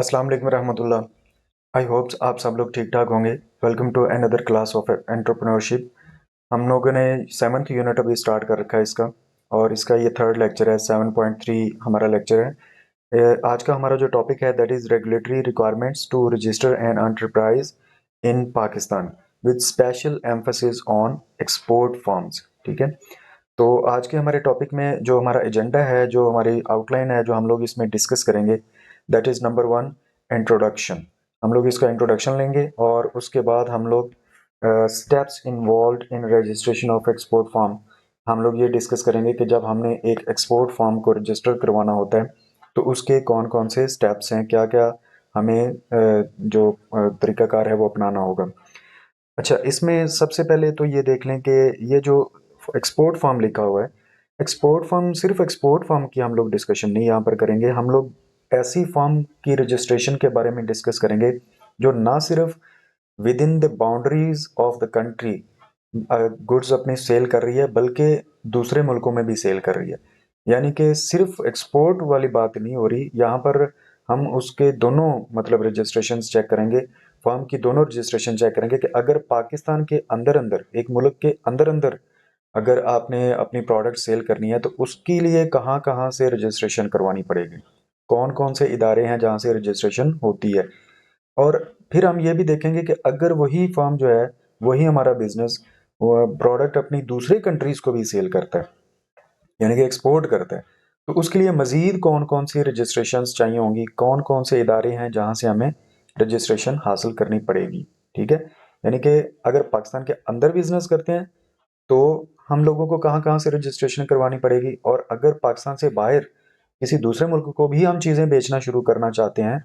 अस्सलाम वालेकुम रहमतुल्लाह। आई होप्स आप सब लोग ठीक ठाक होंगे। Welcome to another class of entrepreneurship. हम लोगों ने 7th यूनिट अभी स्टार्ट कर रखा है इसका, और इसका ये 3rd लेक्चर है। 7.3 हमारा लेक्चर है। आज का हमारा जो टॉपिक है that is regulatory requirements to register an enterprise in Pakistan with special emphasis on export firms. ठीक है, तो आज के हमारे टॉपिक में जो हमारा एजेंडा है, जो हमारी आउटलाइन है, जो हम लोग इसमें डिस्कस करेंगे दैट इज़ नंबर 1 इंट्रोडक्शन। हम लोग इसका इंट्रोडक्शन लेंगे और उसके बाद हम लोग steps involve in registration of export form. हम लोग ये डिस्कस करेंगे कि जब हमने एक एक्सपोर्ट फॉर्म को रजिस्टर करवाना होता है तो उसके कौन कौन से स्टेप्स हैं, क्या क्या हमें जो तरीकाकार है वो अपनाना होगा। अच्छा, इसमें सबसे पहले तो ये देख लें कि ये जो एक्सपोर्ट फॉर्म लिखा हुआ है, एक्सपोर्ट फॉर्म, सिर्फ एक्सपोर्ट फॉर्म की हम लोग डिस्कशन नहीं यहाँ पर करेंगे। हम लोग ऐसी फॉर्म की रजिस्ट्रेशन के बारे में डिस्कस करेंगे जो ना सिर्फ with in the boundaries of the country goods अपनी सेल कर रही है, बल्कि दूसरे मुल्कों में भी सेल कर रही है। यानी कि सिर्फ एक्सपोर्ट वाली बात नहीं हो रही यहाँ पर। हम उसके दोनों मतलब रजिस्ट्रेशन चेक करेंगे, फर्म की दोनों रजिस्ट्रेशन चेक करेंगे कि अगर पाकिस्तान के अंदर अंदर, एक मुल्क के अंदर अंदर अगर आपने अपनी प्रोडक्ट सेल करनी है तो उसके लिए कहाँ कहाँ से रजिस्ट्रेशन करवानी पड़ेगी, कौन कौन से इदारे हैं जहाँ से रजिस्ट्रेशन होती है। और फिर हम ये भी देखेंगे कि अगर वही फर्म जो है, वही हमारा बिजनेस प्रोडक्ट अपनी दूसरे कंट्रीज को भी सेल करता है, यानी कि एक्सपोर्ट करता है, तो उसके लिए मज़ीद कौन कौन सी रजिस्ट्रेशंस चाहिए होंगी, कौन कौन से इदारे हैं जहाँ से हमें रजिस्ट्रेशन हासिल करनी पड़ेगी। ठीक है, यानी कि अगर पाकिस्तान के अंदर बिजनेस करते हैं तो हम लोगों को कहाँ कहाँ से रजिस्ट्रेशन करवानी पड़ेगी, और अगर पाकिस्तान से बाहर किसी दूसरे मुल्क को भी हम चीज़ें बेचना शुरू करना चाहते हैं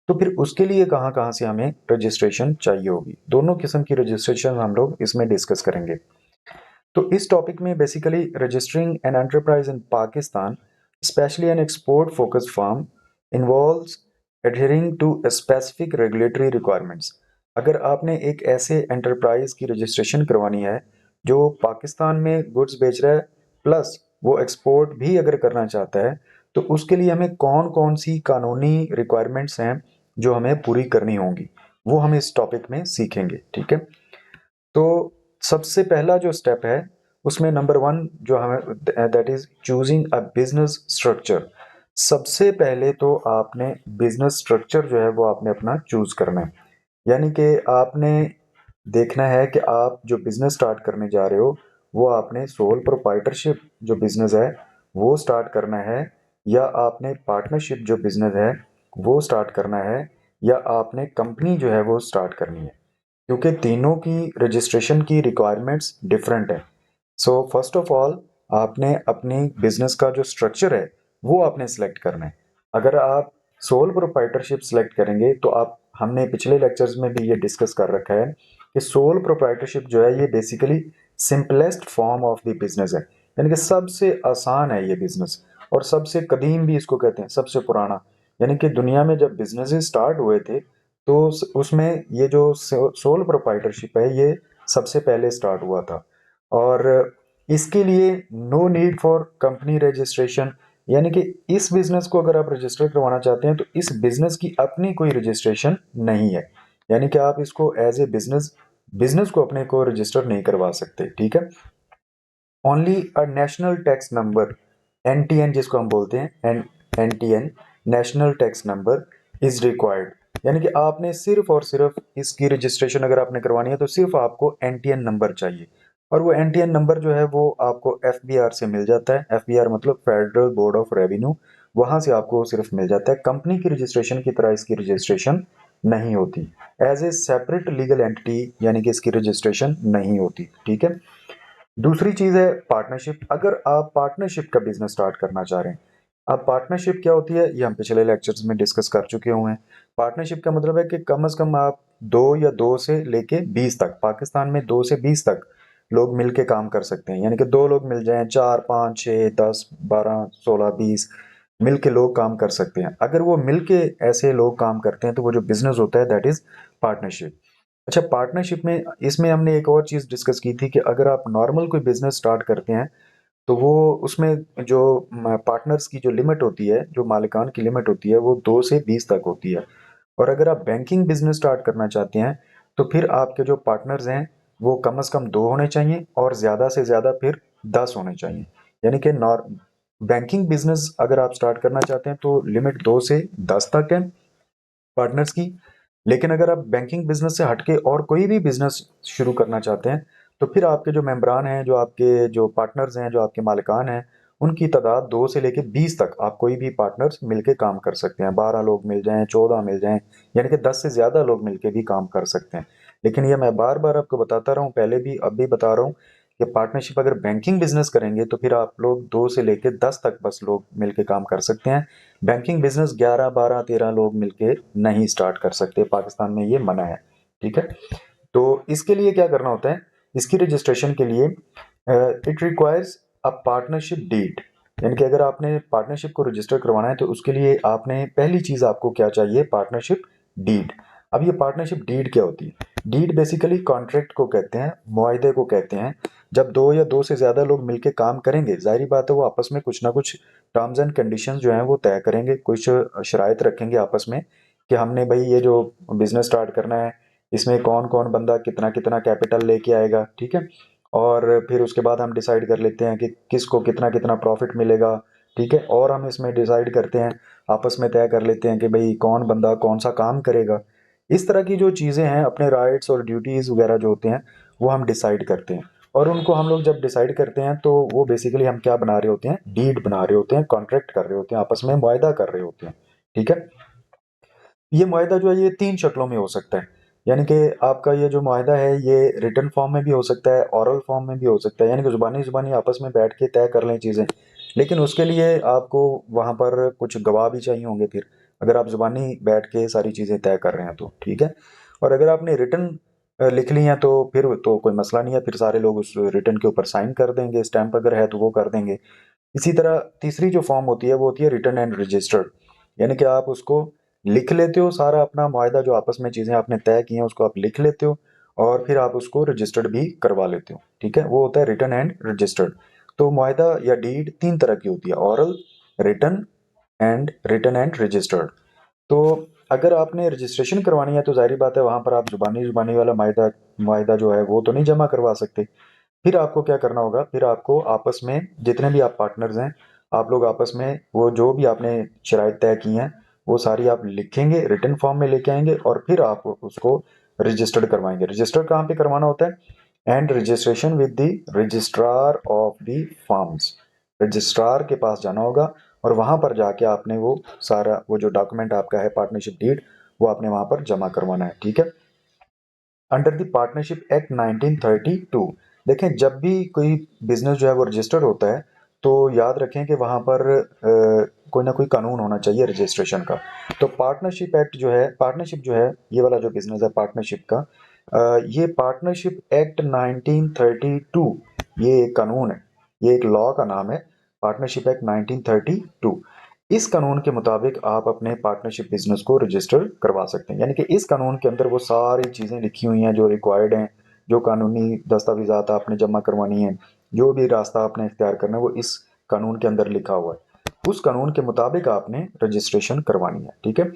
तो फिर उसके लिए कहाँ कहाँ से हमें रजिस्ट्रेशन चाहिए होगी। दोनों किस्म की रजिस्ट्रेशन हम लोग इसमें डिस्कस करेंगे। तो इस टॉपिक में basically registering an enterprise in Pakistan, specially an export focus firm, involves adhering to specific regulatory requirements. अगर आपने एक ऐसे एंटरप्राइज की रजिस्ट्रेशन करवानी है जो पाकिस्तान में गुड्स बेच रहा है प्लस वो एक्सपोर्ट भी अगर करना चाहता है, तो उसके लिए हमें कौन कौन सी कानूनी रिक्वायरमेंट्स हैं जो हमें पूरी करनी होंगी, वो हम इस टॉपिक में सीखेंगे। ठीक है, तो सबसे पहला जो स्टेप है उसमें नंबर 1 जो हमें that is choosing a business structure. सबसे पहले तो आपने बिजनेस स्ट्रक्चर जो है वो आपने अपना चूज करना है। यानी कि आपने देखना है कि आप जो बिजनेस स्टार्ट करने जा रहे हो वो आपने सोल प्रोप्राइटरशिप जो बिजनेस है वो स्टार्ट करना है, या आपने पार्टनरशिप जो बिजनेस है वो स्टार्ट करना है, या आपने कंपनी जो है वो स्टार्ट करनी है, क्योंकि तीनों की रजिस्ट्रेशन की रिक्वायरमेंट्स डिफरेंट है। सो फर्स्ट ऑफ ऑल आपने अपनी बिजनेस का जो स्ट्रक्चर है वो आपने सेलेक्ट करना है। अगर आप सोल प्रोप्राइटरशिप सेलेक्ट करेंगे तो आप, हमने पिछले लेक्चर्स में भी ये डिस्कस कर रखा है कि सोल प्रोप्राइटरशिप जो है ये basically simplest form of the business है, यानी कि सबसे आसान है ये बिजनेस, और सबसे कदीम भी इसको कहते हैं, सबसे पुराना। यानी कि दुनिया में जब बिजनेस स्टार्ट हुए थे तो उसमें ये जो सोल प्रोप्राइटरशिप है ये सबसे पहले स्टार्ट हुआ था। और इसके लिए no need for company registration, यानी कि इस बिजनेस को अगर आप रजिस्टर करवाना चाहते हैं तो इस बिजनेस की अपनी कोई रजिस्ट्रेशन नहीं है, यानी कि आप इसको एज ए बिजनेस बिजनेस को अपने को रजिस्टर नहीं करवा सकते। ठीक है, only a national tax number, NTN जिसको हम बोलते हैं, NTN national tax number is required. यानी कि आपने सिर्फ और सिर्फ इसकी रजिस्ट्रेशन अगर आपने करवानी है तो सिर्फ आपको एनटीएन नंबर चाहिए, और वो एनटीएन नंबर जो है वो आपको एफबीआर से मिल जाता है। एफबीआर मतलब फेडरल बोर्ड ऑफ रेवेन्यू, वहां से आपको सिर्फ मिल जाता है। कंपनी की रजिस्ट्रेशन की तरह इसकी रजिस्ट्रेशन नहीं होती, as a separate legal entity, यानी कि इसकी रजिस्ट्रेशन नहीं होती। ठीक है, दूसरी चीज है पार्टनरशिप। अगर आप पार्टनरशिप का बिजनेस स्टार्ट करना चाह रहे हैं, अब पार्टनरशिप क्या होती है ये हम पिछले लेक्चर्स में डिस्कस कर चुके हुए हैं। पार्टनरशिप का मतलब है कि कम से कम आप दो या दो से लेके 20 तक, पाकिस्तान में 2 से 20 तक लोग मिलके काम कर सकते हैं। यानी कि दो लोग मिल जाएं, 4 5 6 10 12 16 20 मिलके लोग काम कर सकते हैं। अगर वो मिलके ऐसे लोग काम करते हैं तो वो जो बिजनेस होता है दैट इज पार्टनरशिप। अच्छा, पार्टनरशिप में इसमें हमने एक और चीज़ डिस्कस की थी कि अगर आप नॉर्मल कोई बिजनेस स्टार्ट करते हैं तो वो उसमें जो पार्टनर्स की जो लिमिट होती है, जो मालिकान की लिमिट होती है वो 2 से 20 तक होती है। और अगर आप बैंकिंग बिजनेस स्टार्ट करना चाहते हैं तो फिर आपके जो पार्टनर्स हैं वो कम से कम 2 होने चाहिए और ज़्यादा से ज़्यादा फिर 10 होने चाहिए। यानी कि बैंकिंग बिजनेस अगर आप स्टार्ट करना चाहते हैं तो लिमिट 2 से 10 तक है पार्टनर्स की। लेकिन अगर आप बैंकिंग बिजनेस से हटके और कोई भी बिजनेस शुरू करना चाहते हैं तो फिर आपके जो मेंबरान हैं, जो आपके जो पार्टनर्स हैं, जो आपके मालिकान हैं, उनकी तादाद 2 से लेके 20 तक आप कोई भी पार्टनर्स मिलके काम कर सकते हैं। 12 लोग मिल जाएं, 14 मिल जाएं, यानी कि 10 से ज़्यादा लोग मिलके भी काम कर सकते हैं। लेकिन ये मैं बार बार आपको बताता रहा हूँ, पहले भी अब भी बता रहा हूँ कि पार्टनरशिप अगर बैंकिंग बिजनेस करेंगे तो फिर आप लोग 2 से लेके 10 तक बस लोग मिलके काम कर सकते हैं। बैंकिंग बिजनेस 11, 12, 13 लोग मिलके नहीं स्टार्ट कर सकते, पाकिस्तान में ये मना है। ठीक है, तो इसके लिए क्या करना होता है, इसकी रजिस्ट्रेशन के लिए it requires a partnership deed. यानी कि अगर आपने पार्टनरशिप को रजिस्टर करवाना है तो उसके लिए आपने पहली चीज आपको क्या चाहिए, पार्टनरशिप डीड। अब ये पार्टनरशिप डीड क्या होती है? डीड बेसिकली कॉन्ट्रैक्ट को कहते हैं, मुआहदे को कहते हैं। जब 2 या 2 से ज्यादा लोग मिलकर काम करेंगे, जाहिर बात है वो आपस में कुछ ना कुछ टर्म्स एंड कंडीशंस जो हैं वो तय करेंगे, कुछ शराइत रखेंगे आपस में कि हमने भाई ये जो बिजनेस स्टार्ट करना है इसमें कौन कौन बंदा कितना कितना कैपिटल लेके आएगा। ठीक है, और फिर उसके बाद हम डिसाइड कर लेते हैं कि किसको कितना कितना प्रॉफिट मिलेगा। ठीक है, और हम इसमें डिसाइड करते हैं, आपस में तय कर लेते हैं कि भाई कौन बंदा कौन सा काम करेगा। इस तरह की जो चीज़ें हैं, अपने राइट्स और ड्यूटीज़ वगैरह जो होते हैं वो हम डिसाइड करते हैं। और उनको हम लोग जब डिसाइड करते हैं तो वो बेसिकली हम क्या बना रहे होते हैं, डीड बना रहे होते हैं, कॉन्ट्रैक्ट कर रहे होते हैं, आपस में मुआहदा कर रहे होते हैं। ठीक है, ये मुआहदा जो है ये 3 शक्लों में हो सकता है। यानी कि आपका ये जो मुआहदा है ये रिटन फॉर्म में भी हो सकता है, ओरल फॉर्म में भी हो सकता है, यानी कि ज़ुबानी-ज़ुबानी आपस में बैठ के तय कर लें चीज़ें। लेकिन उसके लिए आपको वहाँ पर कुछ गवाह भी चाहिए होंगे फिर, अगर आप ज़ुबानी बैठ के सारी चीज़ें तय कर रहे हैं तो, ठीक है। और अगर आपने रिटन लिख ली हैं तो फिर तो कोई मसला नहीं है, फिर सारे लोग उस रिटन के ऊपर साइन कर देंगे, स्टैम्प अगर है तो वो कर देंगे। इसी तरह तीसरी जो फॉर्म होती है वो होती है रिटन एंड रजिस्टर्ड। यानी कि आप उसको लिख लेते हो, सारा अपना मुआहदा जो आपस में चीज़ें आपने तय की हैं उसको आप लिख लेते हो और फिर आप उसको रजिस्टर्ड भी करवा लेते हो। ठीक है, वो होता है रिटन एंड रजिस्टर्ड। तो मुआहदा या डीड 3 तरह की होती है, ऑरल, रिटन एंड रजिस्टर्ड। तो अगर आपने रजिस्ट्रेशन करवानी है तो जाहिर बात है वहाँ पर आप जुबानी जुबानी वाला मुआहदा मुआहदा जो है वो तो नहीं जमा करवा सकते। फिर आपको क्या करना होगा, फिर आपको आपस में जितने भी आप पार्टनर्स हैं, आप लोग आपस में वो जो भी आपने शराइत तय की हैं वो सारी आप लिखेंगे, रिटन फॉर्म में लेके आएंगे और फिर आप उसको रजिस्टर्ड करवाएंगे। रजिस्टर कहाँ पे करवाना होता है? And registration with the registrar of the farms. Registrar के पास जाना होगा और वहां पर जाके आपने वो सारा वो जो डॉक्यूमेंट आपका है पार्टनरशिप डीड वो आपने वहां पर जमा करवाना है। ठीक है, अंडर द पार्टनरशिप एक्ट 1932। देखें, जब भी कोई बिजनेस जो है वो रजिस्टर्ड होता है तो याद रखें कि वहाँ पर कोई ना कोई कानून होना चाहिए रजिस्ट्रेशन का। तो पार्टनरशिप एक्ट जो है, पार्टनरशिप जो है, ये वाला जो बिजनेस है पार्टनरशिप का, ये पार्टनरशिप एक्ट 1932 ये एक कानून है, ये एक लॉ का नाम है, पार्टनरशिप एक्ट 1932। इस कानून के मुताबिक आप अपने पार्टनरशिप बिजनेस को रजिस्टर करवा सकते हैं। यानी कि इस कानून के अंदर वो सारी चीज़ें लिखी हुई हैं जो रिक्वायर्ड हैं, जो कानूनी दस्तावेजात आपने जमा करवानी है, जो भी रास्ता आपने इख्तियार करना है वो इस कानून के अंदर लिखा हुआ है। उस कानून के मुताबिक आपने रजिस्ट्रेशन करवानी है। ठीक है,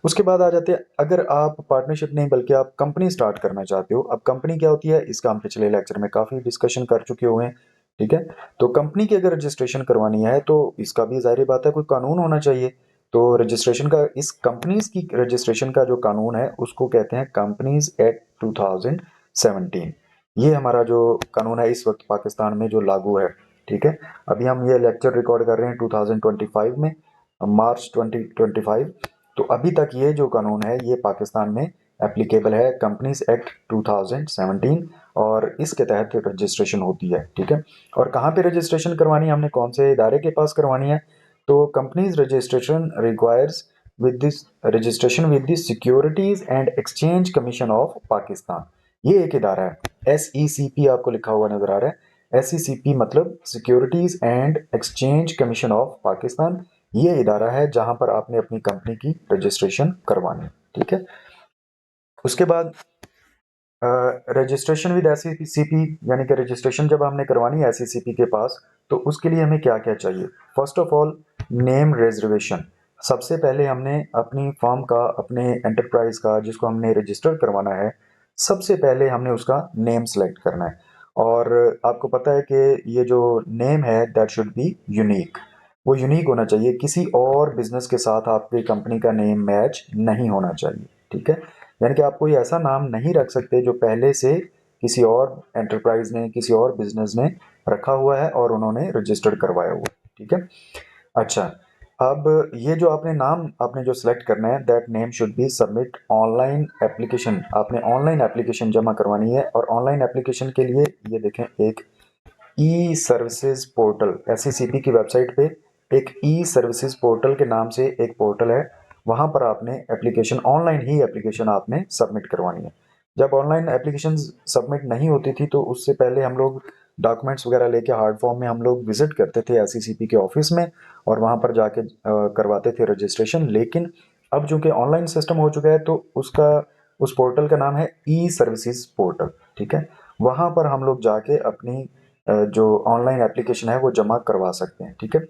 उसके बाद आ जाते हैं, अगर आप पार्टनरशिप नहीं बल्कि आप कंपनी स्टार्ट करना चाहते हो। अब कंपनी क्या होती है इसका हम पिछले लेक्चर में काफ़ी डिस्कशन कर चुके हुए हैं। ठीक है, तो कंपनी की अगर रजिस्ट्रेशन करवानी है तो इसका भी जाहिर बात है कोई कानून होना चाहिए। तो रजिस्ट्रेशन का, इस कंपनीज की रजिस्ट्रेशन का जो कानून है उसको कहते हैं कंपनीज एक्ट 2017। ये हमारा जो कानून है इस वक्त पाकिस्तान में जो लागू है। ठीक है, अभी हम ये लेक्चर रिकॉर्ड कर रहे हैं 2025 में, मार्च 2025। तो अभी तक ये जो कानून है ये पाकिस्तान में एप्लीकेबल है, कंपनीज एक्ट 2017, और इसके तहत रजिस्ट्रेशन होती है। ठीक है, और कहाँ पे रजिस्ट्रेशन करवानी है, हमने कौन से इदारे के पास करवानी है? तो companies registration requires with this registration with the securities and exchange commission of Pakistan. ये एक इदारा है, SECP आपको लिखा हुआ नजर आ रहा है। SECP मतलब securities and exchange commission of Pakistan. ये इदारा है जहां पर आपने अपनी कंपनी की रजिस्ट्रेशन करवानी है। ठीक है, उसके बाद रजिस्ट्रेशन विद SECP, यानी कि रजिस्ट्रेशन जब हमने करवानी है SECP के पास तो उसके लिए हमें क्या क्या चाहिए? First of all name reservation. सबसे पहले हमने अपनी फर्म का, अपने एंटरप्राइज का जिसको हमने रजिस्टर करवाना है, सबसे पहले हमने उसका नेम सेलेक्ट करना है। और आपको पता है कि ये जो नेम है दैट शुड बी यूनिक, वो यूनिक होना चाहिए, किसी और बिजनेस के साथ आपकी कंपनी का नेम मैच नहीं होना चाहिए। ठीक है, यानी कि आप कोई ऐसा नाम नहीं रख सकते जो पहले से किसी और एंटरप्राइज ने, किसी और बिजनेस ने रखा हुआ है और उन्होंने रजिस्टर्ड करवाया हुआ है। ठीक है, अच्छा, अब ये जो आपने नाम आपने जो सिलेक्ट करना है, that name should be submit online application. आपने ऑनलाइन एप्लीकेशन जमा करवानी है, और ऑनलाइन एप्लीकेशन के लिए ये देखें, एक ई सर्विसेज पोर्टल, एससीसीपी की वेबसाइट पे एक ई सर्विसेज पोर्टल के नाम से एक पोर्टल है, वहाँ पर आपने एप्लीकेशन, ऑनलाइन ही एप्लीकेशन आपने सबमिट करवानी है। जब ऑनलाइन एप्लीकेशन सबमिट नहीं होती थी तो उससे पहले हम लोग डॉक्यूमेंट्स वगैरह लेके हार्ड फॉर्म में हम लोग विजिट करते थे एससीसीपी के ऑफिस में, और वहाँ पर जाके करवाते थे रजिस्ट्रेशन। लेकिन अब चूंकि ऑनलाइन सिस्टम हो चुका है तो उसका, उस पोर्टल का नाम है ई सर्विसेज पोर्टल। ठीक है, वहाँ पर हम लोग जाके अपनी जो ऑनलाइन एप्लीकेशन है वो जमा करवा सकते हैं। ठीक है,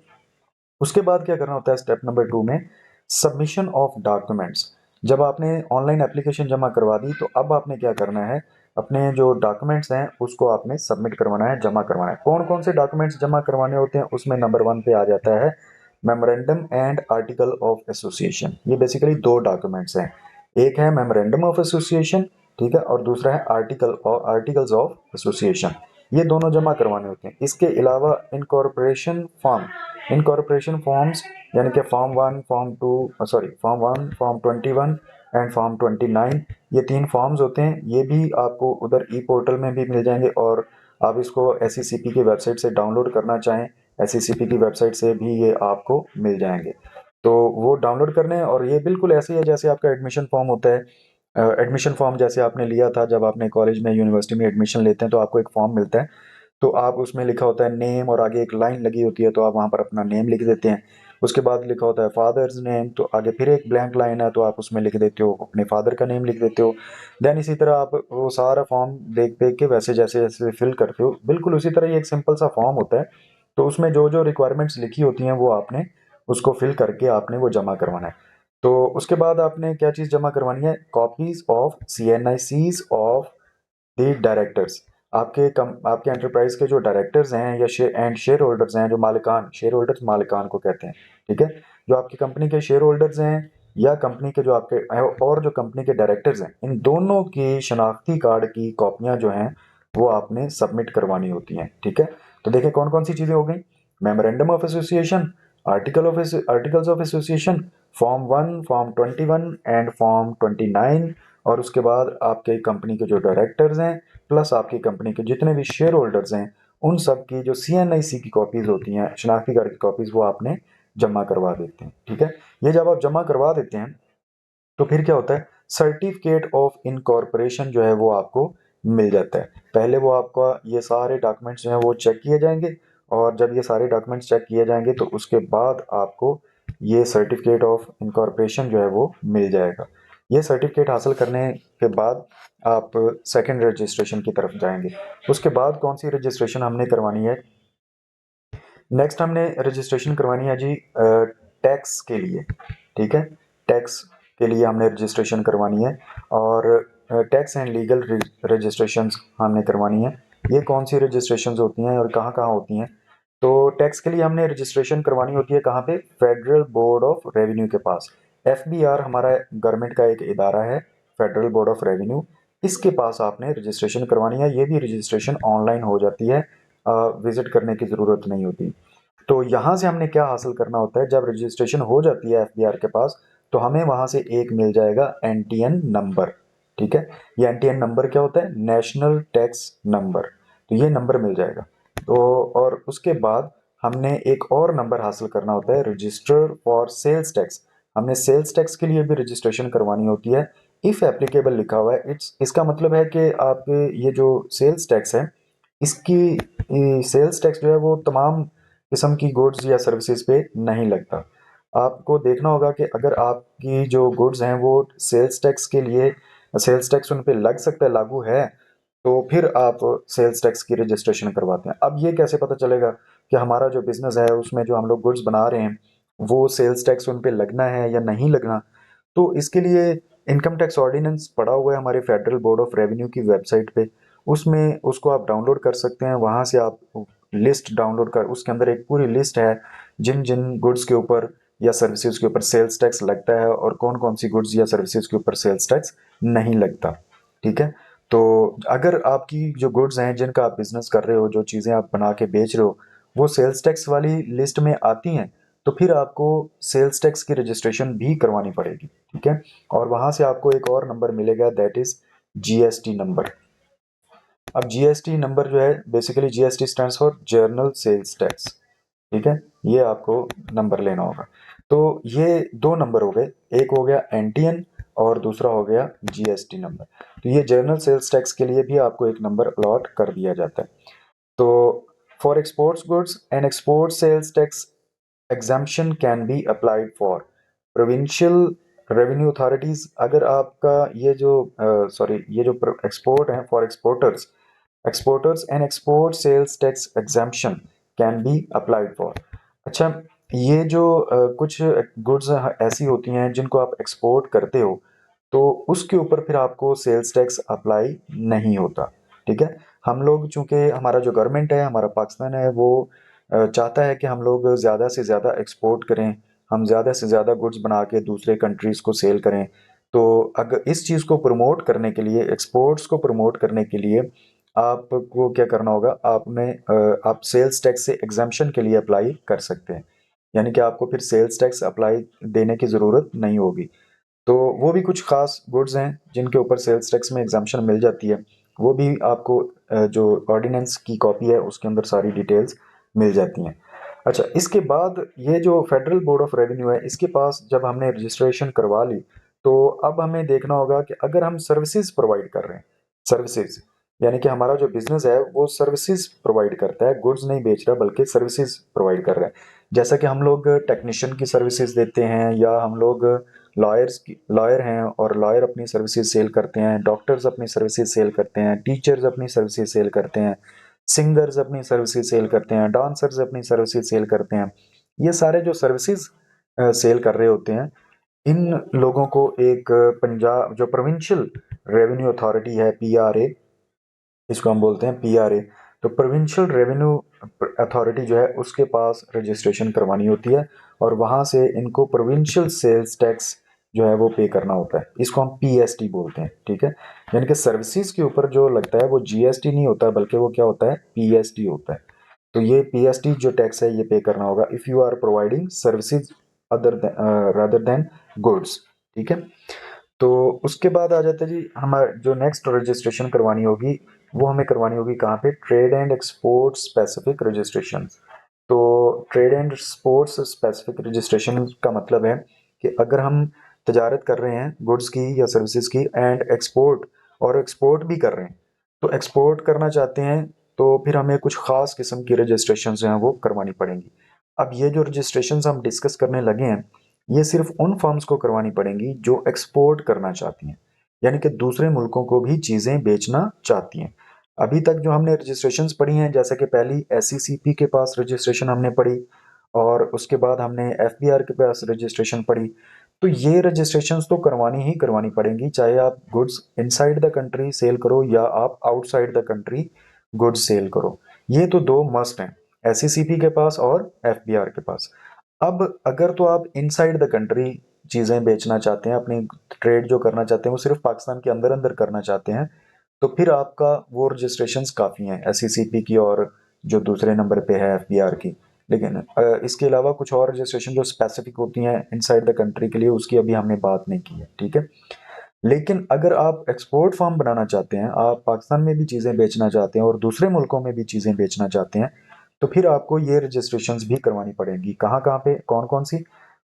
उसके बाद क्या करना होता है स्टेप नंबर 2 में, सबमिशन ऑफ डॉक्यूमेंट्स। जब आपने ऑनलाइन एप्लीकेशन जमा करवा दी तो अब आपने क्या करना है, अपने जो डॉक्यूमेंट्स हैं उसको आपने सबमिट करवाना है, जमा करवाना है। कौन कौन से डॉक्यूमेंट्स जमा करवाने होते हैं, उसमें नंबर 1 पे आ जाता है memorandum and article of association. ये बेसिकली दो डॉक्यूमेंट्स हैं, एक है मेमोरेंडम ऑफ एसोसिएशन, ठीक है, और दूसरा है आर्टिकल्स ऑफ एसोसिएशन। ये दोनों जमा करवाने होते हैं। इसके अलावा इनकॉर्पोरेशन फॉर्म, इनकॉर्पोरेशन फॉर्म्स, यानी कि फॉर्म 1, फॉर्म 21 एंड फॉर्म 29, ये 3 फॉर्म्स होते हैं। ये भी आपको उधर ई पोर्टल में भी मिल जाएंगे, और आप इसको एससीसीपी की वेबसाइट से डाउनलोड करना चाहें, एससीसीपी की वेबसाइट से भी ये आपको मिल जाएंगे। तो वो डाउनलोड करने हैं, और ये बिल्कुल ऐसे ही है जैसे आपका एडमिशन फॉर्म होता है। एडमिशन फॉर्म जैसे आपने लिया था, जब आपने कॉलेज में, यूनिवर्सिटी में एडमिशन लेते हैं तो आपको एक फॉर्म मिलता है, तो आप उसमें लिखा होता है नेम, और आगे एक लाइन लगी होती है तो आप वहाँ पर अपना नेम लिख देते हैं। उसके बाद लिखा होता है फादर्स नेम, तो आगे फिर एक ब्लैंक लाइन है तो आप उसमें लिख देते हो, अपने फादर का नेम लिख देते हो। देन इसी तरह आप वो सारा फॉर्म देख देख के वैसे जैसे जैसे फिल करते हो, बिल्कुल उसी तरह ये एक सिंपल सा फॉर्म होता है। तो उसमें जो जो रिक्वायरमेंट्स लिखी होती हैं वो आपने उसको फिल करके आपने वो जमा करवाना है। तो उसके बाद आपने क्या चीज़ जमा करवानी है, copies of CNICs of the directors. आपके एंटरप्राइज के जो डायरेक्टर्स हैं या शेयर होल्डर्स हैं, जो मालिकान, शेयर होल्डर्स मालिकान को कहते हैं। ठीक है, जो आपकी कंपनी के शेयर होल्डर्स हैं या कंपनी के जो आपके, और जो कंपनी के डायरेक्टर्स हैं, इन दोनों की शनाख्ती कार्ड की कॉपियां जो हैं वो आपने सबमिट करवानी होती हैं। ठीक है, तो देखिए कौन कौन सी चीज़ें हो गई, memorandum of association, articles of association, form 1, form 21 and form 29, और उसके बाद आपके कंपनी के जो डायरेक्टर्स हैं प्लस आपकी कंपनी के जितने भी शेयर होल्डर्स हैं, उन सब की जो CNIC की कॉपीज होती हैं, शनाख्ती कार्ड की कॉपीज, वो आपने जमा करवा देते हैं। ठीक है, ये जब आप जमा करवा देते हैं तो फिर क्या होता है, सर्टिफिकेट ऑफ इनकॉर्पोरेशन जो है वो आपको मिल जाता है। पहले वो आपका ये सारे डॉक्यूमेंट्स जो हैं वो चेक किए जाएंगे, और जब ये सारे डॉक्यूमेंट्स चेक किए जाएंगे तो उसके बाद आपको ये सर्टिफिकेट ऑफ इनकॉर्पोरेशन जो है वो मिल जाएगा। ये सर्टिफिकेट हासिल करने के बाद आप सेकंड रजिस्ट्रेशन की तरफ जाएंगे। उसके बाद कौन सी रजिस्ट्रेशन हमने करवानी है, नेक्स्ट हमने रजिस्ट्रेशन करवानी है जी टैक्स के लिए। ठीक है, टैक्स के लिए हमने रजिस्ट्रेशन करवानी है, और टैक्स एंड लीगल रजिस्ट्रेशन हमने करवानी है। ये कौन सी रजिस्ट्रेशन होती हैं और कहाँ कहाँ होती हैं, तो टैक्स के लिए हमने रजिस्ट्रेशन करवानी होती है कहाँ पे, फेडरल बोर्ड ऑफ रेवेन्यू के पास। FBR हमारा गवर्नमेंट का एक इदारा है, फेडरल बोर्ड ऑफ रेवेन्यू, इसके पास आपने रजिस्ट्रेशन करवानी है। ये भी रजिस्ट्रेशन ऑनलाइन हो जाती है, विजिट करने की ज़रूरत नहीं होती। तो यहाँ से हमने क्या हासिल करना होता है, जब रजिस्ट्रेशन हो जाती है FBR के पास, तो हमें वहाँ से एक मिल जाएगा NTN नंबर। ठीक है, ये NTN नंबर क्या होता है, नेशनल टैक्स नंबर, तो ये नंबर मिल जाएगा। तो और उसके बाद हमने एक और नंबर हासिल करना होता है, रजिस्टर फॉर सेल्स टैक्स। हमने सेल्स टैक्स के लिए भी रजिस्ट्रेशन करवानी होती है, इफ़ एप्लीकेबल लिखा हुआ है। इसका मतलब है कि आपके ये जो सेल्स टैक्स है, इसकी सेल्स टैक्स जो है वो तमाम किस्म की गुड्स या सर्विसेज पे नहीं लगता। आपको देखना होगा कि अगर आपकी जो गुड्स हैं वो सेल्स टैक्स के लिए, सेल्स टैक्स उन पे लग सकता है, लागू है, तो फिर आप सेल्स टैक्स की रजिस्ट्रेशन करवाते हैं। अब ये कैसे पता चलेगा कि हमारा जो बिजनेस है उसमें जो हम लोग गुड्स बना रहे हैं वो सेल्स टैक्स उन पे लगना है या नहीं लगना, तो इसके लिए इनकम टैक्स ऑर्डिनेंस पड़ा हुआ है हमारे फेडरल बोर्ड ऑफ रेवेन्यू की वेबसाइट पे। उसमें उसको आप डाउनलोड कर सकते हैं, वहाँ से आप लिस्ट डाउनलोड कर, उसके अंदर एक पूरी लिस्ट है जिन जिन गुड्स के ऊपर या सर्विसेज के ऊपर सेल्स टैक्स लगता है और कौन कौन सी गुड्स या सर्विसेज के ऊपर सेल्स टैक्स नहीं लगता। ठीक है, तो अगर आपकी जो गुड्स हैं जिनका आप बिजनेस कर रहे हो, जो चीज़ें आप बना के बेच रहे हो, वो सेल्स टैक्स वाली लिस्ट में आती हैं, तो फिर आपको सेल्स टैक्स की रजिस्ट्रेशन भी करवानी पड़ेगी। ठीक है, और वहाँ से आपको एक और नंबर मिलेगा, दैट इज जीएसटी नंबर। अब जीएसटी नंबर जो है, basically GST stands for general sales tax. ठीक है, ये आपको नंबर लेना होगा। तो ये दो नंबर हो गए, एक हो गया एनटीएन और दूसरा हो गया जीएसटी नंबर। तो ये जर्नल सेल्स टैक्स के लिए भी आपको एक नंबर अलॉट कर दिया जाता है। तो for exports goods and export sales tax exemption can be applied for provincial revenue authorities। अगर आपका ये जो ये जो एक्सपोर्ट है, for exporters and export sales tax exemption can be applied for. अच्छा, ये जो कुछ गुड्स ऐसी होती हैं जिनको आप एक्सपोर्ट करते हो, तो उसके ऊपर फिर आपको सेल्स टैक्स अप्लाई नहीं होता। ठीक है, हम लोग चूंकि हमारा जो गवर्नमेंट है, हमारा पाकिस्तान है, वो चाहता है कि हम लोग ज़्यादा से ज़्यादा एक्सपोर्ट करें, हम ज़्यादा से ज़्यादा गुड्स बना के दूसरे कंट्रीज़ को सेल करें। तो अगर इस चीज़ को प्रमोट करने के लिए, एक्सपोर्ट्स को प्रमोट करने के लिए आपको क्या करना होगा, आप सेल्स टैक्स से एग्जाम्पशन के लिए अप्लाई कर सकते हैं। यानी कि आपको फिर सेल्स टैक्स अप्लाई देने की ज़रूरत नहीं होगी। तो वो भी कुछ खास गुड्स हैं जिनके ऊपर सेल्स टैक्स में एग्जाम्पशन मिल जाती है। वो भी आपको जो ऑर्डिनेंस की कॉपी है उसके अंदर सारी डिटेल्स मिल जाती हैं। अच्छा, इसके बाद ये जो फेडरल बोर्ड ऑफ रेवेन्यू है, इसके पास जब हमने रजिस्ट्रेशन करवा ली, तो अब हमें देखना होगा कि अगर हम सर्विसेज प्रोवाइड कर रहे हैं, सर्विसेज यानी कि हमारा जो बिजनेस है वो सर्विसेज प्रोवाइड करता है, गुड्स नहीं बेच रहा बल्कि सर्विसेज प्रोवाइड कर रहा है। जैसा कि हम लोग टेक्नीशियन की सर्विसेज देते हैं, या हम लोग लॉयर हैं और लॉयर अपनी सर्विसेज सेल करते हैं, डॉक्टर्स अपनी सर्विसेज सेल करते हैं, टीचर्स अपनी सर्विसेज सेल करते हैं, सिंगर्स अपनी सर्विसेज सेल करते हैं, डांसर्स अपनी सर्विसेज सेल करते हैं। ये सारे जो सर्विसेज सेल कर रहे होते हैं, इन लोगों को एक पंजाब जो प्रोविंशियल रेवेन्यू अथॉरिटी है, पीआरए, इसको हम बोलते हैं पीआरए। तो प्रोविंशियल रेवेन्यू अथॉरिटी जो है उसके पास रजिस्ट्रेशन करवानी होती है, और वहाँ से इनको प्रोविंशियल सेल्स टैक्स जो है वो पे करना होता है। इसको हम पीएसटी बोलते हैं। ठीक है, यानी कि सर्विसेज के ऊपर जो लगता है वो जीएसटी नहीं होता, बल्कि वो क्या होता है, पीएसटी होता है। तो ये पीएसटी जो टैक्स है ये पे करना होगा if you are providing services other rather than goods. ठीक है, तो उसके बाद आ जाता है जी, हमारा जो नेक्स्ट रजिस्ट्रेशन करवानी होगी, वो हमें करवानी होगी कहाँ पे, trade and export specific registration. तो trade and sports specific registration का मतलब है कि अगर हम तजारत कर रहे हैं गुड्स की या सर्विसेज की, एंड एक्सपोर्ट, और एक्सपोर्ट भी कर रहे हैं, तो एक्सपोर्ट करना चाहते हैं, तो फिर हमें कुछ खास किस्म की रजिस्ट्रेशन जो हैं वो करवानी पड़ेंगी। अब ये जो रजिस्ट्रेशन हम डिस्कस करने लगे हैं, ये सिर्फ उन फर्म्स को करवानी पड़ेंगी जो एक्सपोर्ट करना चाहती हैं, यानी कि दूसरे मुल्कों को भी चीज़ें बेचना चाहती हैं। अभी तक जो हमने रजिस्ट्रेशंस पढ़ी हैं, जैसे कि पहली एसईसीपी के पास रजिस्ट्रेशन हमने पढ़ी, और उसके बाद हमने एफबीआर के पास रजिस्ट्रेशन पढ़ी। तो ये रजिस्ट्रेशंस तो करवानी ही करवानी पड़ेंगी, चाहे आप goods inside the country sell करो या आप outside the country goods sell करो। ये तो दो मस्ट हैं, एसईसीपी के पास और एफबीआर के पास। अब अगर तो आप इनसाइड द कंट्री चीज़ें बेचना चाहते हैं, अपनी ट्रेड जो करना चाहते हैं वो सिर्फ पाकिस्तान के अंदर अंदर करना चाहते हैं, तो फिर आपका वो रजिस्ट्रेशंस काफ़ी हैं एसईसीपी की, और जो दूसरे नंबर पे है एफबीआर की। लेकिन इसके अलावा कुछ और रजिस्ट्रेशन जो स्पेसिफिक होती हैं इनसाइड द कंट्री के लिए, उसकी अभी हमने बात नहीं की है। ठीक है, लेकिन अगर आप एक्सपोर्ट फार्म बनाना चाहते हैं, आप पाकिस्तान में भी चीज़ें बेचना चाहते हैं और दूसरे मुल्कों में भी चीज़ें बेचना चाहते हैं, तो फिर आपको ये रजिस्ट्रेशंस भी करवानी पड़ेंगी। कहाँ कहाँ पे, कौन कौन सी?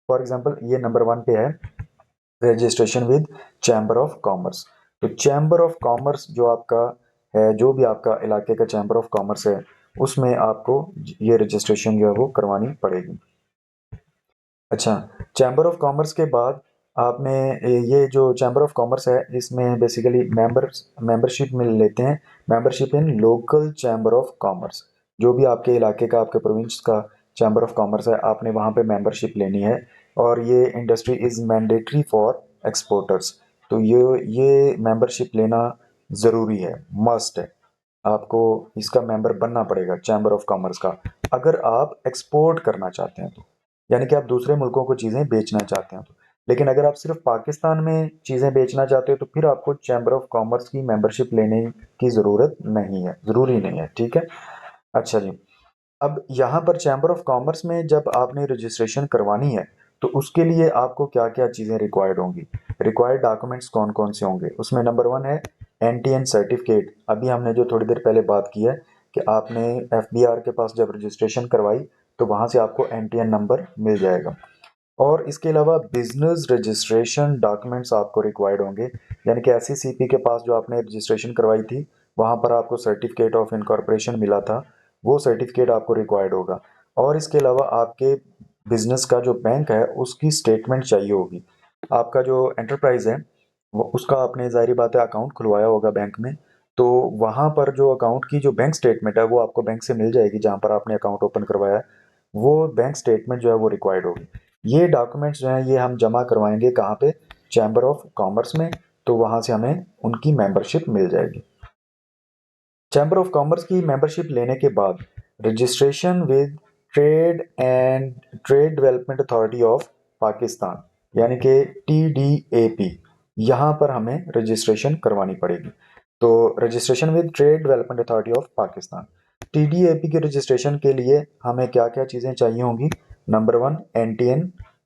फॉर एग्जांपल ये नंबर 1 पे है registration with chamber of commerce. तो चैम्बर ऑफ कॉमर्स जो आपका है, जो भी आपका इलाके का चैम्बर ऑफ कॉमर्स है, उसमें आपको ये रजिस्ट्रेशन जो है वो करवानी पड़ेगी। अच्छा, चैम्बर ऑफ कॉमर्स के बाद आपने ये जो चैम्बर ऑफ कॉमर्स है, इसमें बेसिकली मेंबरशिप मिल लेते हैं, membership in local chamber of commerce. जो भी आपके इलाके का, आपके प्रोविंस का चैम्बर ऑफ कॉमर्स है, आपने वहाँ पे मेंबरशिप लेनी है। और ये industry is mandatory for exporters, तो ये मेंबरशिप लेना ज़रूरी है, मस्ट है। आपको इसका मेंबर बनना पड़ेगा चैम्बर ऑफ कॉमर्स का, अगर आप एक्सपोर्ट करना चाहते हैं तो, यानी कि आप दूसरे मुल्कों को चीज़ें बेचना चाहते हैं तो। लेकिन अगर आप सिर्फ पाकिस्तान में चीज़ें बेचना चाहते हो तो फिर आपको चैम्बर ऑफ कॉमर्स की मेंबरशिप लेने की ज़रूरत नहीं है, ज़रूरी नहीं है, ठीक है। अच्छा जी, अब यहाँ पर चैम्बर ऑफ कॉमर्स में जब आपने रजिस्ट्रेशन करवानी है तो उसके लिए आपको क्या क्या चीज़ें रिक्वायर्ड होंगी। रिक्वायर्ड डॉक्यूमेंट्स कौन कौन से होंगे, उसमें नंबर वन है NTN सर्टिफिकेट। अभी हमने जो थोड़ी देर पहले बात की है कि आपने FBR के पास जब रजिस्ट्रेशन करवाई तो वहाँ से आपको NTN नंबर मिल जाएगा। और इसके अलावा बिजनेस रजिस्ट्रेशन डॉक्यूमेंट्स आपको रिक्वायर्ड होंगे, यानी कि SECP के पास जो आपने रजिस्ट्रेशन करवाई थी वहाँ पर आपको सर्टिफिकेट ऑफ इनकॉर्पोरेशन मिला था, वो सर्टिफिकेट आपको रिक्वायर्ड होगा। और इसके अलावा आपके बिजनेस का जो बैंक है उसकी स्टेटमेंट चाहिए होगी। आपका जो एंटरप्राइज है वो उसका आपने ज़ाहिर बात है अकाउंट खुलवाया होगा बैंक में, तो वहाँ पर जो अकाउंट की जो बैंक स्टेटमेंट है वो आपको बैंक से मिल जाएगी जहाँ पर आपने अकाउंट ओपन करवाया है, वो बैंक स्टेटमेंट जो है वो रिक्वायर्ड होगी। ये डॉक्यूमेंट्स जो हैं ये हम जमा करवाएंगे कहाँ पे, चैम्बर ऑफ कॉमर्स में, तो वहाँ से हमें उनकी मेंबरशिप मिल जाएगी। चैम्बर ऑफ कॉमर्स की मेंबरशिप लेने के बाद registration with trade development authority of Pakistan, यानी कि TDAP, यहाँ पर हमें रजिस्ट्रेशन करवानी पड़ेगी। तो registration with trade development authority of Pakistan, TDAP के रजिस्ट्रेशन के लिए हमें क्या क्या चीज़ें चाहिए होंगी। Number one NTN,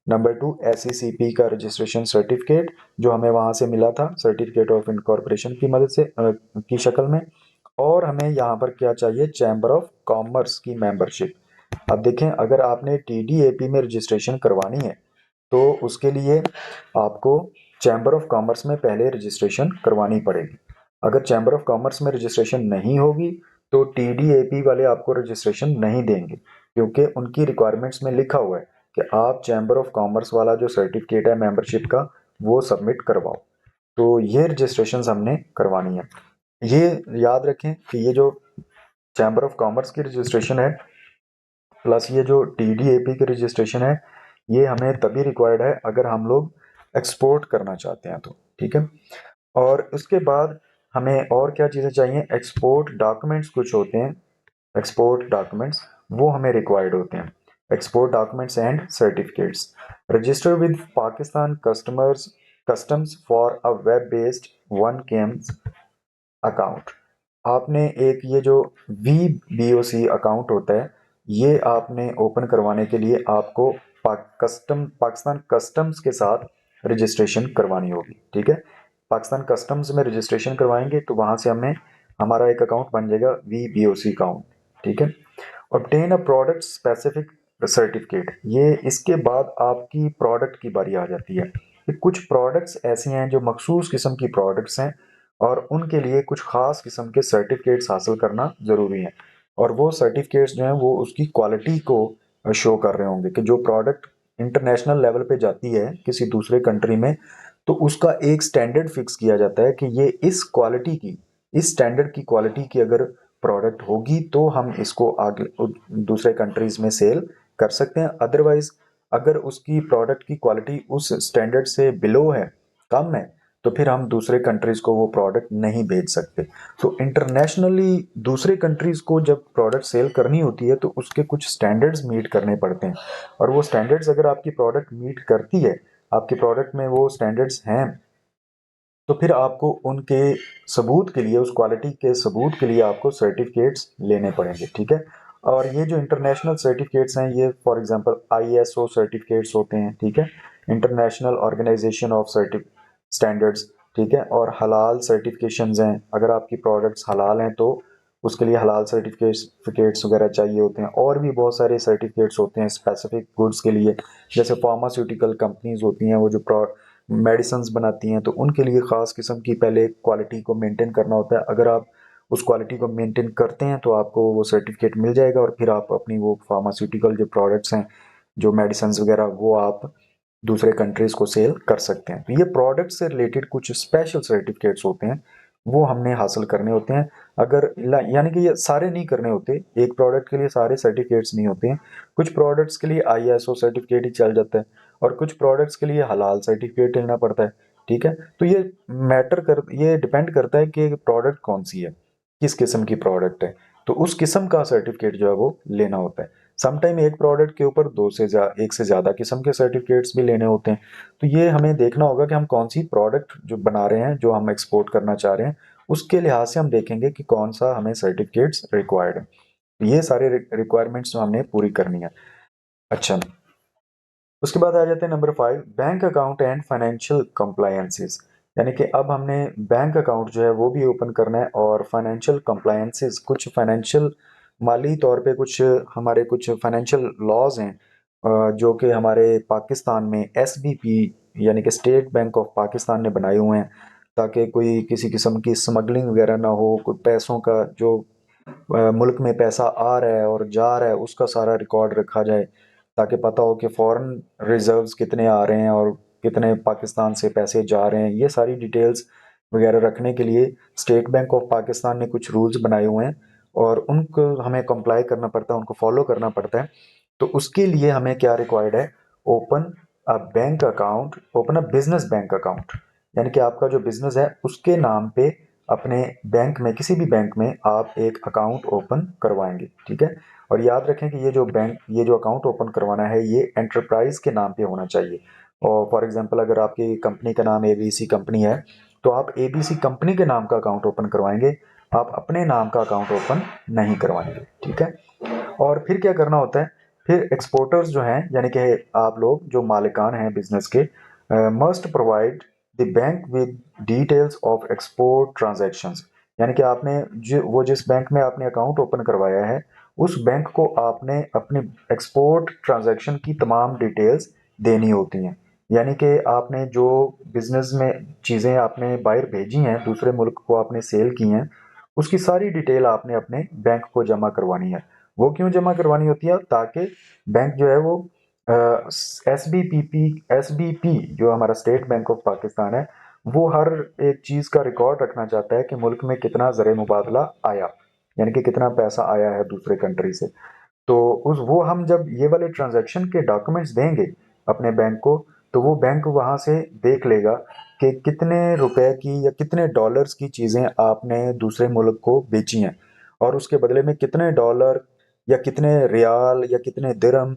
number two SECP का रजिस्ट्रेशन सर्टिफिकेट जो हमें वहाँ से मिला था, सर्टिफिकेट ऑफ इनकॉर्पोरेशन की मदद से की शक्ल में। और हमें यहाँ पर क्या चाहिए, चैम्बर ऑफ कॉमर्स की मेंबरशिप। अब देखें, अगर आपने TDAP में रजिस्ट्रेशन करवानी है तो उसके लिए आपको चैम्बर ऑफ कॉमर्स में पहले रजिस्ट्रेशन करवानी पड़ेगी। अगर चैम्बर ऑफ कॉमर्स में रजिस्ट्रेशन नहीं होगी तो TDAP वाले आपको रजिस्ट्रेशन नहीं देंगे, क्योंकि उनकी रिक्वायरमेंट्स में लिखा हुआ है कि आप चैम्बर ऑफ कॉमर्स वाला जो सर्टिफिकेट है मेंबरशिप का वो सबमिट करवाओ। तो ये रजिस्ट्रेशन हमने करवानी है। ये याद रखें कि ये जो चैम्बर ऑफ कॉमर्स की रजिस्ट्रेशन है प्लस ये जो TDAP की रजिस्ट्रेशन है, ये हमें तभी रिक्वायर्ड है अगर हम लोग एक्सपोर्ट करना चाहते हैं तो, ठीक है। और उसके बाद हमें और क्या चीज़ें चाहिए, एक्सपोर्ट डॉक्यूमेंट्स कुछ होते हैं, एक्सपोर्ट डॉक्यूमेंट्स वो हमें रिक्वायर्ड होते हैं। Export documents and certificates, register with Pakistan customs for a web based 1KM account. आपने एक ये जो VBOC अकाउंट होता है ये आपने ओपन करवाने के लिए आपको पाकिस्तान कस्टम्स के साथ रजिस्ट्रेशन करवानी होगी, ठीक है। पाकिस्तान कस्टम्स में रजिस्ट्रेशन करवाएंगे तो वहाँ से हमें हमारा एक अकाउंट बन जाएगा VBOC अकाउंट, ठीक है। Obtain a product specific certificate, ये इसके बाद आपकी प्रोडक्ट की बारी आ जाती है कि कुछ प्रोडक्ट्स ऐसे हैं जो मखसूस किस्म की प्रोडक्ट्स हैं और उनके लिए कुछ ख़ास किस्म के सर्टिफिकेट्स हासिल करना ज़रूरी है। और वो सर्टिफिकेट्स जो हैं वो उसकी क्वालिटी को शो कर रहे होंगे कि जो प्रोडक्ट इंटरनेशनल लेवल पे जाती है किसी दूसरे कंट्री में तो उसका एक स्टैंडर्ड फिक्स किया जाता है कि ये इस क्वालिटी की, इस स्टैंडर्ड की क्वालिटी की अगर प्रोडक्ट होगी तो हम इसको आगे दूसरे कंट्रीज में सेल कर सकते हैं। अदरवाइज अगर उसकी प्रोडक्ट की क्वालिटी उस स्टैंडर्ड से बिलो है, कम है, तो फिर हम दूसरे कंट्रीज को वो प्रोडक्ट नहीं भेज सकते। तो इंटरनेशनली दूसरे कंट्रीज को जब प्रोडक्ट सेल करनी होती है तो उसके कुछ स्टैंडर्ड्स मीट करने पड़ते हैं। और वो स्टैंडर्ड्स अगर आपकी प्रोडक्ट मीट करती है, आपके प्रोडक्ट में वो स्टैंडर्ड्स हैं, तो फिर आपको उनके सबूत के लिए, उस क्वालिटी के सबूत के लिए आपको सर्टिफिकेट्स लेने पड़ेंगे, ठीक है। और ये जो इंटरनेशनल सर्टिफिकेट्स हैं ये फॉर एग्जांपल ISO सर्टिफिकेट्स होते हैं, ठीक है, इंटरनेशनल ऑर्गेनाइजेशन ऑफ सर्टिफ स्टैंडर्ड्स, ठीक है। और हलाल सर्टिफिकेशंस हैं, अगर आपकी प्रोडक्ट्स हलाल हैं तो उसके लिए हलाल सर्टिफिकेट्स वगैरह चाहिए होते हैं। और भी बहुत सारे सर्टिफिकेट्स होते हैं स्पेसिफिक गुड्स के लिए, जैसे फार्मास्यूटिकल कंपनीज होती हैं वो जो मेडिसिन्स बनाती हैं तो उनके लिए ख़ास किस्म की पहले क्वालिटी को मेंटेन करना होता है। अगर आप उस क्वालिटी को मेंटेन करते हैं तो आपको वो सर्टिफिकेट मिल जाएगा और फिर आप अपनी वो फार्मास्यूटिकल जो प्रोडक्ट्स हैं, जो मेडिसिन्स वगैरह, वो आप दूसरे कंट्रीज़ को सेल कर सकते हैं। तो ये प्रोडक्ट से रिलेटेड कुछ स्पेशल सर्टिफिकेट्स होते हैं, वो हमने हासिल करने होते हैं। अगर यानी कि ये सारे नहीं करने होते, एक प्रोडक्ट के लिए सारे सर्टिफिकेट्स नहीं होते हैं। कुछ प्रोडक्ट्स के लिए आईएसओ सर्टिफिकेट ही चल जाता है और कुछ प्रोडक्ट्स के लिए हलाल सर्टिफिकेट लेना पड़ता है। ठीक है, तो ये डिपेंड करता है कि प्रोडक्ट कौन सी है, किस किस्म की प्रोडक्ट है, तो उस किस्म का सर्टिफिकेट जो है वो लेना होता है। समटाइम एक प्रोडक्ट के ऊपर एक से ज़्यादा किस्म के सर्टिफिकेट्स भी लेने होते हैं। तो ये हमें देखना होगा कि हम कौन सी प्रोडक्ट जो बना रहे हैं, जो हम एक्सपोर्ट करना चाह रहे हैं, उसके लिहाज से हम देखेंगे कि कौन सा हमें सर्टिफिकेट्स रिक्वायर्ड है। तो ये सारे रिक्वायरमेंट्स हमने पूरी करनी है। अच्छा, उसके बाद आ जाते हैं number 5, bank account and financial compliances. यानी कि अब हमने बैंक अकाउंट जो है वो भी ओपन करना है और फाइनेंशियल कंप्लायंसेस, कुछ फाइनेंशियल माली तौर पे कुछ हमारे कुछ फाइनेंशियल लॉज हैं जो कि हमारे पाकिस्तान में एसबीपी यानी कि स्टेट बैंक ऑफ पाकिस्तान ने बनाए हुए हैं, ताकि कोई किसी किस्म की स्मगलिंग वगैरह ना हो, कोई पैसों का जो मुल्क में पैसा आ रहा है और जा रहा है उसका सारा रिकॉर्ड रखा जाए, ताकि पता हो कि फॉरेन रिजर्व्स कितने आ रहे हैं और कितने पाकिस्तान से पैसे जा रहे हैं। ये सारी डिटेल्स वगैरह रखने के लिए स्टेट बैंक ऑफ पाकिस्तान ने कुछ रूल्स बनाए हुए हैं और उनको हमें कंप्लाई करना पड़ता है, उनको फॉलो करना पड़ता है। तो उसके लिए हमें क्या रिक्वायर्ड है? Open a bank account, open a business bank account. यानी कि आपका जो बिजनेस है उसके नाम पे अपने बैंक में, किसी भी बैंक में आप एक अकाउंट ओपन करवाएंगे। ठीक है, और याद रखें कि ये जो अकाउंट ओपन करवाना है ये एंटरप्राइज के नाम पे होना चाहिए। और फॉर एग्जांपल अगर आपकी कंपनी का नाम एबीसी कंपनी है तो आप एबीसी कंपनी के नाम का अकाउंट ओपन करवाएंगे, आप अपने नाम का अकाउंट ओपन नहीं करवाएंगे। ठीक है, और फिर क्या करना होता है? फिर एक्सपोर्टर्स जो हैं, यानी कि आप लोग जो मालिकान हैं बिजनेस के, must provide the bank with details of export transactions. यानी कि आपने वो जिस बैंक में आपने अकाउंट ओपन करवाया है उस बैंक को आपने अपनी एक्सपोर्ट ट्रांजैक्शन की तमाम डिटेल्स देनी होती हैं। यानी कि आपने जो बिजनेस में चीज़ें आपने बाहर भेजी हैं, दूसरे मुल्क को आपने सेल की हैं, उसकी सारी डिटेल आपने अपने बैंक को जमा करवानी है। वो क्यों जमा करवानी होती है? ताकि बैंक जो है वो एसबीपी जो हमारा स्टेट बैंक ऑफ पाकिस्तान है, वो हर एक चीज़ का रिकॉर्ड रखना चाहता है कि मुल्क में कितना ज़र मुबादला आया, यानी कि कितना पैसा आया है दूसरे कंट्री से। तो उस वो हम जब ये वाले ट्रांजैक्शन के डॉक्यूमेंट्स देंगे अपने बैंक को, तो वो बैंक वहाँ से देख लेगा कि कितने रुपए की या कितने डॉलर्स की चीज़ें आपने दूसरे मुल्क को बेची हैं और उसके बदले में कितने डॉलर या कितने रियाल या कितने दिरहम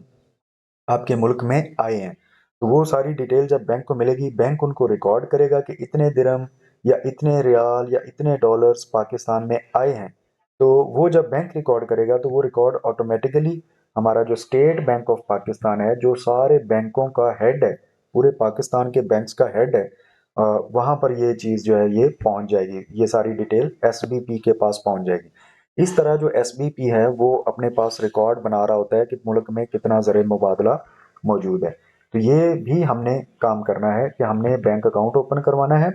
आपके मुल्क में आए हैं। तो वो सारी डिटेल जब बैंक को मिलेगी, बैंक उनको रिकॉर्ड करेगा कि इतने दिरहम या इतने रियाल या इतने डॉलर्स पाकिस्तान में आए हैं। तो वो जब बैंक रिकॉर्ड करेगा तो वो रिकॉर्ड ऑटोमेटिकली हमारा जो स्टेट बैंक ऑफ पाकिस्तान है, जो सारे बैंकों का हेड है, पूरे पाकिस्तान के बैंक्स का हेड है, वहाँ पर ये चीज़ जो है ये पहुँच जाएगी, ये सारी डिटेल एसबीपी के पास पहुँच जाएगी। इस तरह जो एसबीपी है वो अपने पास रिकॉर्ड बना रहा होता है कि मुल्क में कितना ज़र मुबादला मौजूद है। तो ये भी हमने काम करना है कि हमने बैंक अकाउंट ओपन करवाना है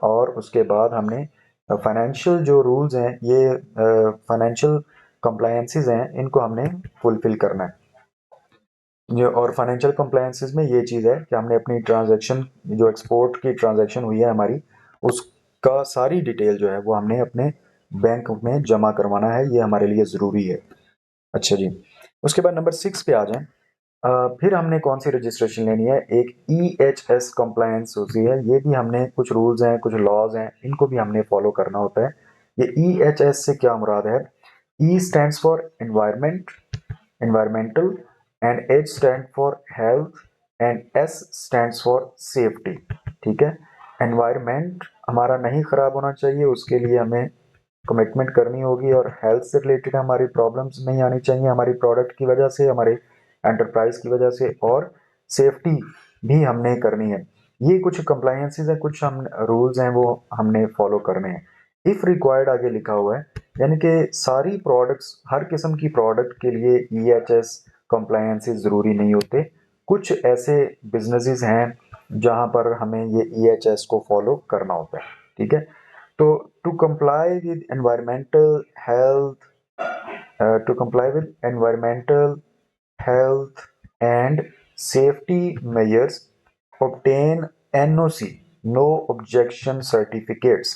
और उसके बाद हमने फाइनेंशियल जो रूल्स हैं, ये फाइनेंशियल कंप्लायंसेस हैं, इनको हमने फुलफिल करना है। और फाइनेंशियल कंप्लायंसेस में ये चीज़ है कि हमने अपनी ट्रांजैक्शन, जो एक्सपोर्ट की ट्रांजैक्शन हुई है हमारी, उसका सारी डिटेल जो है वो हमने अपने बैंक में जमा करवाना है, ये हमारे लिए ज़रूरी है। अच्छा जी, उसके बाद नंबर 6 पे आ जाएं। फिर हमने कौन सी रजिस्ट्रेशन लेनी है? एक EHS कंप्लायंस होती है, ये भी हमने कुछ रूल्स हैं, कुछ लॉज हैं, इनको भी हमने फॉलो करना होता है। ये EHS से क्या मुराद है? E stands for environment, environmental, and H stand for health and S stands for safety। ठीक है, environment हमारा नहीं खराब होना चाहिए, उसके लिए हमें कमिटमेंट करनी होगी, और हेल्थ से रिलेटेड हमारी प्रॉब्लम्स नहीं आनी चाहिए हमारी प्रोडक्ट की वजह से, हमारे एंटरप्राइज की वजह से, और सेफ्टी भी हमने करनी है। ये कुछ कंप्लायंसेस हैं, कुछ हम रूल्स हैं वो हमने फॉलो करने हैं। इफ़ रिक्वायर्ड आगे लिखा हुआ है, यानी कि सारी प्रोडक्ट्स, हर किस्म की प्रोडक्ट के लिए EHS कंप्लायंसेस ज़रूरी नहीं होते। कुछ ऐसे बिजनेसेस हैं जहां पर हमें ये EHS को फॉलो करना होता है। ठीक है, तो to comply with environmental health, to comply with environmental, health and safety measures, obtain NOC, no objection certificates,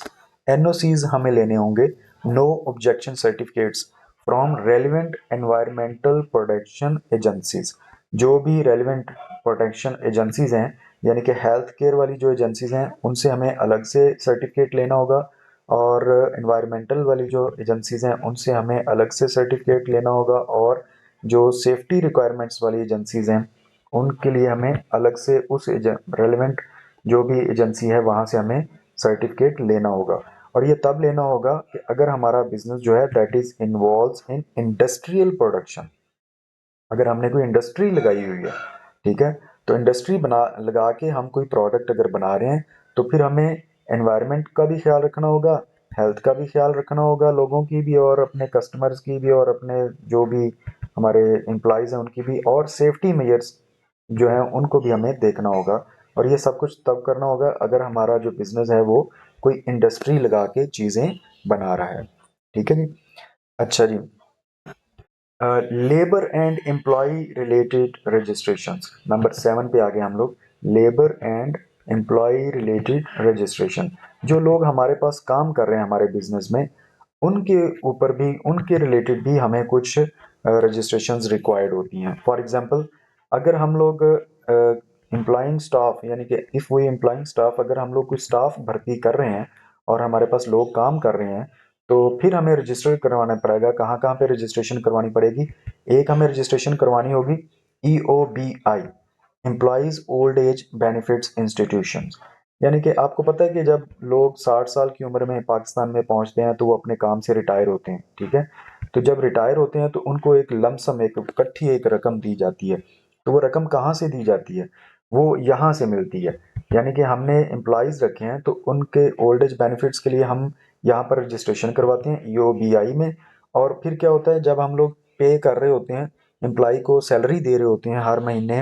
NOCs हमें लेने होंगे, no objection certificates from relevant environmental protection agencies. जो भी रेलिवेंट प्रोटेक्शन एजेंसीज हैं, यानी कि हेल्थ केयर वाली जो एजेंसीज हैं, उनसे हमें अलग से सर्टिफिकेट लेना होगा, और एनवायरमेंटल वाली जो एजेंसीज हैं उनसे हमें अलग से सर्टिफिकेट लेना होगा, और जो सेफ्टी रिक्वायरमेंट्स वाली एजेंसीज हैं उनके लिए हमें अलग से उस रेलिवेंट जो भी एजेंसी है वहाँ से हमें सर्टिफिकेट लेना होगा। और ये तब लेना होगा कि अगर हमारा बिजनेस जो है that is involves in industrial production. अगर हमने कोई इंडस्ट्री लगाई हुई है, ठीक है, तो इंडस्ट्री बना लगा के हम कोई प्रोडक्ट अगर बना रहे हैं, तो फिर हमें एनवायरनमेंट का भी ख्याल रखना होगा, हेल्थ का भी ख्याल रखना होगा, लोगों की भी और अपने कस्टमर्स की भी और अपने जो भी हमारे एम्प्लॉयज़ हैं उनकी भी, और सेफ्टी मेजर्स जो है उनको भी हमें देखना होगा। और ये सब कुछ तब करना होगा अगर हमारा जो बिजनेस है वो कोई इंडस्ट्री लगा के चीज़ें बना रहा है। ठीक है जी। अच्छा जी, labour and employ related registrations, number 7 पे आ गए हम लोग। Labour and employ related registration, जो लोग हमारे पास काम कर रहे हैं हमारे बिजनेस में, उनके ऊपर भी, उनके रिलेटेड भी हमें कुछ रजिस्ट्रेशंस रिक्वायर्ड होती हैं। फॉर एग्जांपल, अगर हम लोग एम्प्लॉइंग स्टाफ, यानी कि इफ़ वी एम्प्लॉइंग स्टाफ, अगर हम लोग कोई स्टाफ भर्ती कर रहे हैं और हमारे पास लोग काम कर रहे हैं, तो फिर हमें रजिस्टर करवाना पड़ेगा। कहाँ कहाँ पे रजिस्ट्रेशन करवानी पड़ेगी? एक हमें रजिस्ट्रेशन करवानी होगी EOBI, employees old age benefits institution. यानी कि आपको पता है कि जब लोग 60 साल की उम्र में पाकिस्तान में पहुंचते हैं तो वो अपने काम से रिटायर होते हैं, ठीक है। तो जब रिटायर होते हैं तो उनको एक लमसम, एक इकट्ठी एक रकम दी जाती है। तो वो रकम कहाँ से दी जाती है? वो यहाँ से मिलती है। यानी कि हमने एम्प्लॉयज़ रखे हैं तो उनके ओल्ड एज बेनिफिट्स के लिए हम यहाँ पर रजिस्ट्रेशन करवाते हैं EOBI में। और फिर क्या होता है, जब हम लोग पे कर रहे होते हैं, एम्प्लॉय को सैलरी दे रहे होते हैं हर महीने,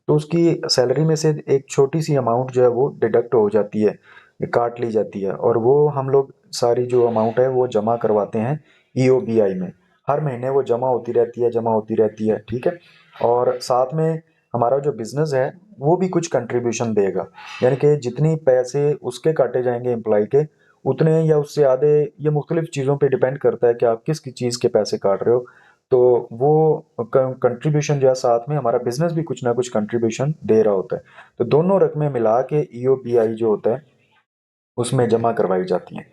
तो उसकी सैलरी में से एक छोटी सी अमाउंट जो है वो डिडक्ट हो जाती है, काट ली जाती है, और वो हम लोग सारी जो अमाउंट है वो जमा करवाते हैं EOBI में। हर महीने वो जमा होती रहती है, जमा होती रहती है, ठीक है। और साथ में हमारा जो बिजनेस है वो भी कुछ कंट्रीब्यूशन देगा, यानी कि जितनी पैसे उसके काटे जाएंगे एम्प्लॉय के, उतने या उससे आधे, ये मुख्तलिफ चीज़ों पे डिपेंड करता है कि आप किस चीज़ के पैसे काट रहे हो। तो वो कंट्रीब्यूशन जो है, साथ में हमारा बिजनेस भी कुछ ना कुछ कंट्रीब्यूशन दे रहा होता है। तो दोनों रकमें मिला के EOBI जो होता है उसमें जमा करवाई जाती हैं।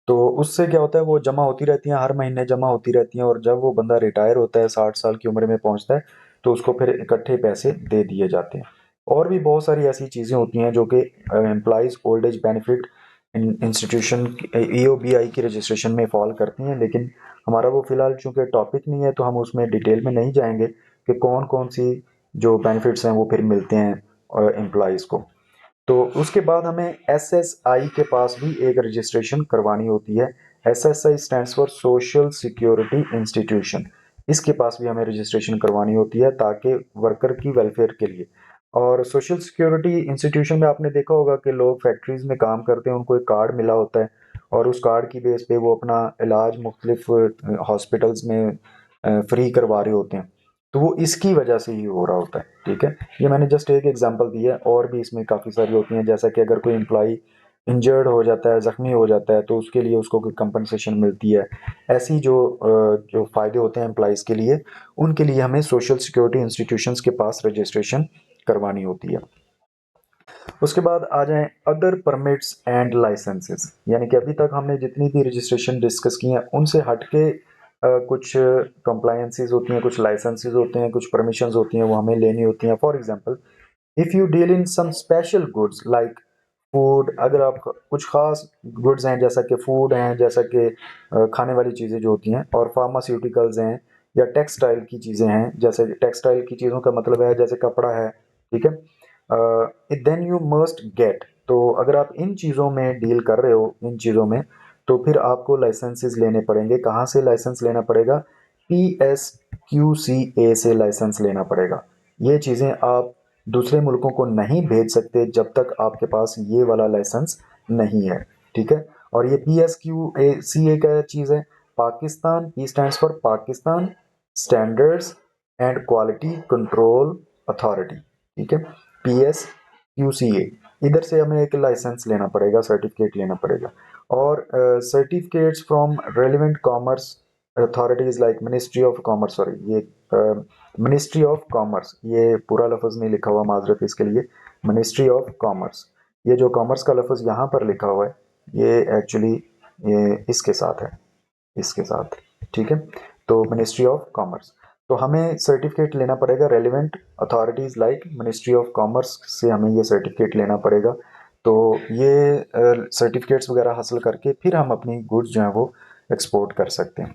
तो उससे क्या होता है, वो जमा होती रहती हैं, हर महीने जमा होती रहती हैं, और जब वो बंदा रिटायर होता है, 60 साल की उम्र में पहुंचता है, तो उसको फिर इकट्ठे पैसे दे दिए जाते हैं। और भी बहुत सारी ऐसी चीज़ें होती हैं जो कि employees old age benefit institution EOBI की रजिस्ट्रेशन में फॉल करती हैं। लेकिन हमारा वो फिलहाल चूंकि टॉपिक नहीं है तो हम उसमें डिटेल में नहीं जाएंगे कि कौन कौन सी जो बेनिफिट्स हैं वो फिर मिलते हैं एम्प्लॉयज़ को। तो उसके बाद हमें SSI के पास भी एक रजिस्ट्रेशन करवानी होती है। SSI stands for social security institution. इसके पास भी हमें रजिस्ट्रेशन करवानी होती है ताकि वर्कर की वेलफेयर के लिए। और सोशल सिक्योरिटी इंस्टीट्यूशन में आपने देखा होगा कि लोग फैक्ट्रीज में काम करते हैं, उनको एक कार्ड मिला होता है, और उस कार्ड की बेस पे वो अपना इलाज मुख्तलिफ हॉस्पिटल्स में फ्री करवा रहे होते हैं। तो वो इसकी वजह से ही हो रहा होता है, ठीक है। ये मैंने जस्ट एक एग्जांपल दी है, और भी इसमें काफ़ी सारी होती हैं, जैसा कि अगर कोई एम्प्लॉय इंजर्ड हो जाता है, ज़ख्मी हो जाता है, तो उसके लिए उसको कोई कंपनसेशन मिलती है। ऐसी जो फ़ायदे होते हैं एम्प्लॉयज़ के लिए, उनके लिए हमें सोशल सिक्योरिटी इंस्टीट्यूशंस के पास रजिस्ट्रेशन करवानी होती है। उसके बाद आ जाएं अदर परमिट्स एंड लाइसेंसेस, यानी कि अभी तक हमने जितनी भी रजिस्ट्रेशन डिस्कस की हैं उनसे हटके कुछ कंप्लायंसेस होती हैं, कुछ लाइसेंसेस होते हैं, कुछ परमिशंस होती हैं, वो हमें लेनी होती हैं। For example, if you deal in some special goods like food, अगर आप कुछ खास गुड्स हैं जैसा कि फूड हैं, जैसा कि खाने वाली चीज़ें जो होती हैं, और फार्मास्यूटिकल्स हैं, या टेक्सटाइल की चीज़ें हैं, जैसे टेक्सटाइल की चीज़ों का मतलब है जैसे कपड़ा है, ठीक है, देन यू मस्ट गेट। तो अगर आप इन चीज़ों में डील कर रहे हो, इन चीज़ों में, तो फिर आपको लाइसेंसेस लेने पड़ेंगे। कहाँ से लाइसेंस लेना पड़ेगा? PSQCA से लाइसेंस लेना पड़ेगा। ये चीज़ें आप दूसरे मुल्कों को नहीं भेज सकते जब तक आपके पास ये वाला लाइसेंस नहीं है, ठीक है। और ये PSQCA क्या चीज़ है? Pakistan, P stands for Pakistan standards and quality control authority, ठीक है, PSQCA। इधर से हमें एक लाइसेंस लेना पड़ेगा, सर्टिफिकेट लेना पड़ेगा। और certificates from relevant commerce authorities like ministry of commerce, sorry ये मिनिस्ट्री ऑफ कॉमर्स, ये पूरा लफ्ज़ नहीं लिखा हुआ, माजरत इसके लिए। मिनिस्ट्री ऑफ कॉमर्स, ये जो कॉमर्स का लफ्ज़ यहाँ पर लिखा हुआ है ये एक्चुअली ये इसके साथ है, इसके साथ, ठीक है। तो मिनिस्ट्री ऑफ कॉमर्स, तो हमें सर्टिफिकेट लेना पड़ेगा relevant authorities like ministry of commerce से, हमें ये सर्टिफिकेट लेना पड़ेगा। तो ये सर्टिफिकेट्स वगैरह हासिल करके फिर हम अपनी गुड्स जो हैं वो एक्सपोर्ट कर सकते हैं।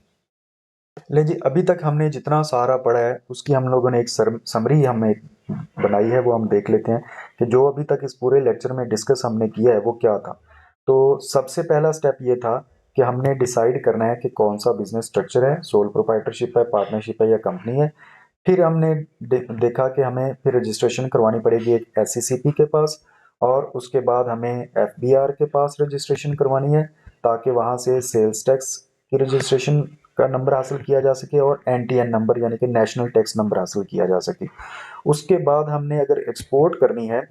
ले जी, अभी तक हमने जितना सारा पढ़ा है उसकी हम लोगों ने एक समरी हमें बनाई है, वो हम देख लेते हैं कि जो अभी तक इस पूरे लेक्चर में डिस्कस हमने किया है वो क्या था। तो सबसे पहला स्टेप ये था कि हमने डिसाइड करना है कि कौन सा बिजनेस स्ट्रक्चर है, सोल प्रोप्राइटरशिप है, पार्टनरशिप है या कंपनी है। फिर हमने देखा कि हमें फिर रजिस्ट्रेशन करवानी पड़ेगी एक SCCP के पास, और उसके बाद हमें FBR के पास रजिस्ट्रेशन करवानी है, ताकि वहाँ से सेल्स टैक्स की रजिस्ट्रेशन का नंबर हासिल किया जा सके और NTN नंबर यानी कि नेशनल टैक्स नंबर हासिल किया जा सके। उसके बाद हमने अगर एक्सपोर्ट करनी है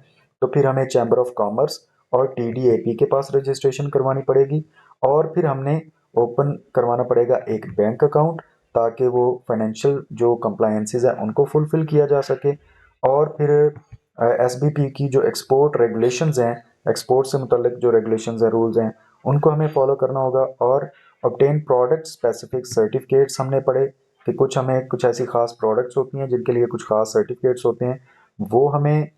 तो फिर हमें चैम्बर ऑफ कॉमर्स और TDAP के पास रजिस्ट्रेशन करवानी पड़ेगी, और फिर हमने ओपन करवाना पड़ेगा एक बैंक अकाउंट, ताकि वो फाइनेंशियल जो कंप्लायंसेस हैं उनको फुलफिल किया जा सके। और फिर SBP की जो एक्सपोर्ट रेगुलेशंस हैं, एक्सपोर्ट से मुतल्लिक जो रेगुलेशंस हैं, रूल्स हैं, उनको हमें फॉलो करना होगा। और ऑब्टेन प्रोडक्ट स्पेसिफिक सर्टिफिकेट्स हमने पढ़े कि कुछ हमें कुछ ऐसी खास प्रोडक्ट्स होती हैं जिनके लिए कुछ खास सर्टिफिकेट्स होते हैं, वो हमें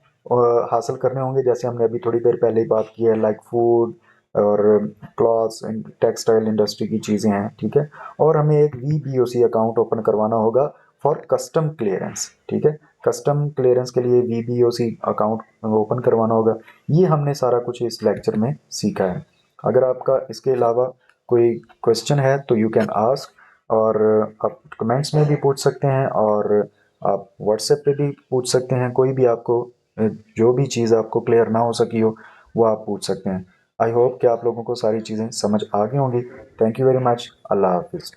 हासिल करने होंगे। जैसे हमने अभी थोड़ी देर पहले ही बात की है, लाइक फूड और क्लॉथ्स टेक्सटाइल इंडस्ट्री की चीज़ें हैं, ठीक है। और हमें एक VBOC अकाउंट ओपन करवाना होगा फॉर कस्टम क्लियरेंस, ठीक है। कस्टम क्लियरेंस के लिए VBOC अकाउंट ओपन करवाना होगा। ये हमने सारा कुछ इस लेक्चर में सीखा है। अगर आपका इसके अलावा कोई क्वेश्चन है तो यू कैन आस्क, और आप कमेंट्स में भी पूछ सकते हैं, और आप व्हाट्सएप पे भी पूछ सकते हैं। कोई भी आपको जो भी चीज़ आपको क्लियर ना हो सकी हो वो आप पूछ सकते हैं। आई होप कि आप लोगों को सारी चीज़ें समझ आ गई होंगी। Thank you very much. अल्लाह हाफिज़।